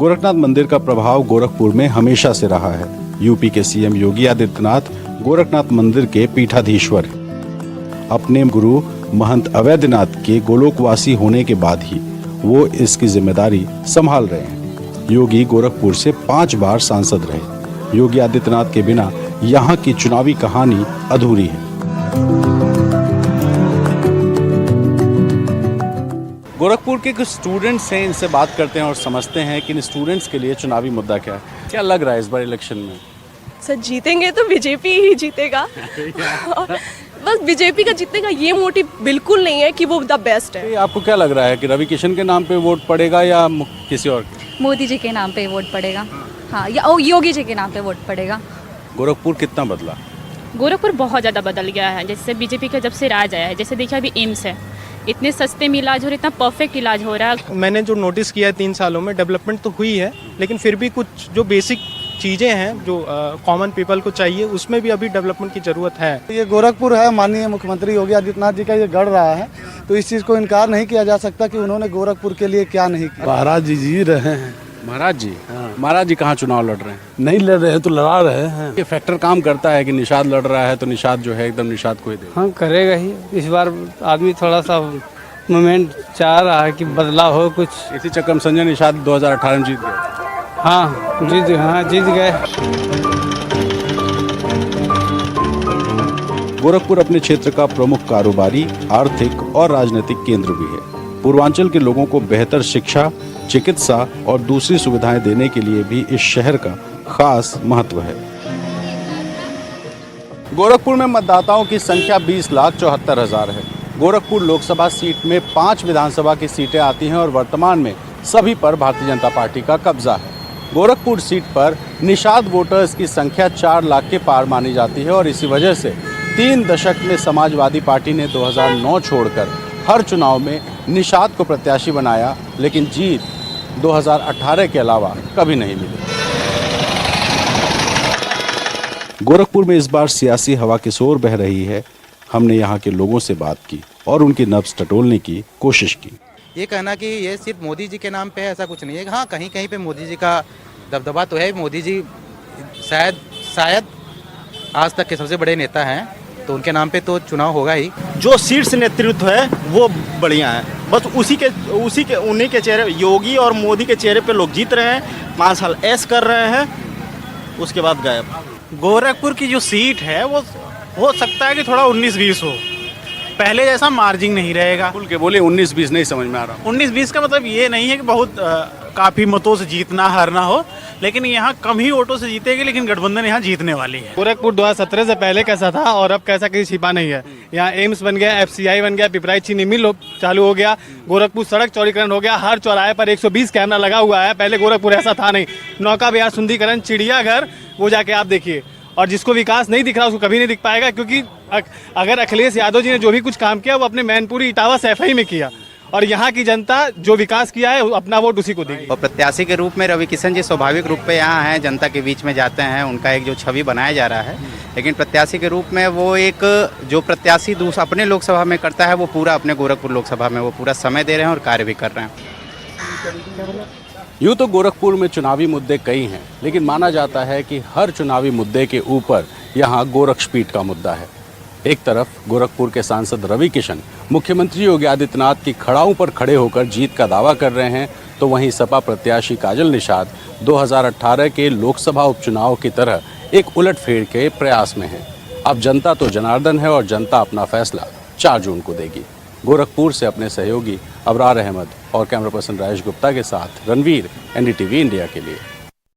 गोरखनाथ मंदिर का प्रभाव गोरखपुर में हमेशा से रहा है। यूपी के सीएम योगी आदित्यनाथ गोरखनाथ मंदिर के पीठाधीश्वर हैं। अपने गुरु महंत अवैधनाथ के गोलोकवासी होने के बाद ही वो इसकी जिम्मेदारी संभाल रहे हैं। योगी गोरखपुर से 5 बार सांसद रहे। योगी आदित्यनाथ के बिना यहाँ की चुनावी कहानी अधूरी है। गोरखपुर के कुछ स्टूडेंट्स हैं, इनसे बात करते हैं और समझते हैं कि इन स्टूडेंट्स के लिए चुनावी मुद्दा क्या है। क्या लग रहा है इस बार इलेक्शन में? सर जीतेंगे तो बीजेपी ही जीतेगा। बस बीजेपी का जीतने का ये मोटिव बिल्कुल नहीं है कि वो द बेस्ट है। आपको क्या लग रहा है कि रवि किशन के नाम पे वोट पड़ेगा या किसी और के? मोदी जी के नाम पे वोट पड़ेगा। हाँ, या योगी जी के नाम पे वोट पड़ेगा। गोरखपुर कितना बदला? गोरखपुर बहुत ज़्यादा बदल गया है। जैसे बीजेपी का जब से राज आया है, जैसे देखिए अभी एम्स है, इतने सस्ते में इलाज हो रहा है, इतना परफेक्ट इलाज हो रहा है। मैंने जो नोटिस किया है 3 सालों में डेवलपमेंट तो हुई है, लेकिन फिर भी कुछ जो बेसिक चीज़ें हैं जो कॉमन पीपल को चाहिए, उसमें भी अभी डेवलपमेंट की ज़रूरत है। ये गोरखपुर है, माननीय मुख्यमंत्री योगी आदित्यनाथ जी का ये गढ़ रहा है, तो इस चीज़ को इनकार नहीं किया जा सकता कि उन्होंने गोरखपुर के लिए क्या नहीं किया। महाराज जी जी रहे हैं। महाराज जी? हाँ। महाराज जी कहाँ चुनाव लड़ रहे हैं? नहीं लड़ रहे हैं तो लड़ा रहे हैं। ये फैक्टर काम करता है कि निषाद लड़ रहा है तो निषाद जो है एकदम निषाद को ही दे। हाँ, करेगा ही। इस बार आदमी थोड़ा सा मोमेंट चाह रहा है कि बदलाव हो कुछ। इसी चक्कर में संजय निषाद 2018 में जीत गए। हाँ जीत गए। गोरखपुर अपने क्षेत्र का प्रमुख कारोबारी, आर्थिक और राजनीतिक केंद्र भी है। पूर्वांचल के लोगों को बेहतर शिक्षा, चिकित्सा और दूसरी सुविधाएं देने के लिए भी इस शहर का खास महत्व है। गोरखपुर में मतदाताओं की संख्या 20,74,000 है। गोरखपुर लोकसभा सीट में 5 विधानसभा की सीटें आती हैं और वर्तमान में सभी पर भारतीय जनता पार्टी का कब्जा है। गोरखपुर सीट पर निषाद वोटर्स की संख्या 4 लाख के पार मानी जाती है और इसी वजह से 3 दशक में समाजवादी पार्टी ने 2009 छोड़कर हर चुनाव में निषाद को प्रत्याशी बनाया, लेकिन जीत 2018 के अलावा कभी नहीं मिली। गोरखपुर में इस बार सियासी हवा किस ओर बह रही है, हमने यहाँ के लोगों से बात की और उनकी नब्ज टटोलने की कोशिश की। ये कहना कि ये सिर्फ मोदी जी के नाम पे है, ऐसा कुछ नहीं है। हाँ, कहीं कहीं पे मोदी जी का दबदबा तो है। मोदी जी शायद आज तक के सबसे बड़े नेता हैं, तो उनके नाम पे तो चुनाव होगा ही। जो शीर्ष नेतृत्व है वो बढ़िया है, बस उन्हीं के चेहरे, योगी और मोदी के चेहरे पे लोग जीत रहे हैं। 5 साल ऐश कर रहे हैं, उसके बाद गायब। गोरखपुर की जो सीट है वो हो सकता है कि थोड़ा 19-20 हो, पहले जैसा मार्जिन नहीं रहेगा। खुल के बोले 19-20 नहीं समझ में आ रहा। 19-20 का मतलब ये नहीं है कि बहुत काफ़ी मतों से जीतना हारना हो, लेकिन यहाँ कम ही वोटों से जीतेगी, लेकिन गठबंधन यहाँ जीतने वाली है। गोरखपुर 2017 से पहले कैसा था और अब कैसा किसी छिपा नहीं है। यहाँ एम्स बन गया, FCI बन गया, पिपराई चीनी मिल चालू हो गया, गोरखपुर सड़क चौड़ीकरण हो गया, हर चौराहे पर 120 कैमरा लगा हुआ है। पहले गोरखपुर ऐसा था नहीं। नौका विहार सुंदरीकरण, चिड़ियाघर, वो जाके आप देखिए। और जिसको विकास नहीं दिख रहा उसको कभी नहीं दिख पाएगा, क्योंकि अगर अखिलेश यादव जी ने जो भी कुछ काम किया वो अपने मैनपुरी इटावा सैफई में किया, और यहाँ की जनता जो विकास किया है अपना वोट उसी को देगी। और प्रत्याशी के रूप में रवि किशन जी स्वाभाविक रूप पे यहाँ हैं, जनता के बीच में जाते हैं, उनका एक जो छवि बनाया जा रहा है, लेकिन प्रत्याशी के रूप में वो एक जो प्रत्याशी अपने लोकसभा में करता है वो पूरा अपने गोरखपुर लोकसभा में वो पूरा समय दे रहे हैं और कार्य भी कर रहे हैं। यूँ तो गोरखपुर में चुनावी मुद्दे कई हैं, लेकिन माना जाता है कि हर चुनावी मुद्दे के ऊपर यहाँ गोरक्षपीठ का मुद्दा है। एक तरफ गोरखपुर के सांसद रवि किशन मुख्यमंत्री योगी आदित्यनाथ की खड़ाऊ पर खड़े होकर जीत का दावा कर रहे हैं, तो वहीं सपा प्रत्याशी काजल निषाद 2018 के लोकसभा उपचुनाव की तरह एक उलटफेर के प्रयास में है। अब जनता तो जनार्दन है और जनता अपना फैसला 4 जून को देगी। गोरखपुर से अपने सहयोगी अबरार अहमद और कैमरा पर्सन राजेश गुप्ता के साथ रणवीर, NDTV इंडिया के लिए।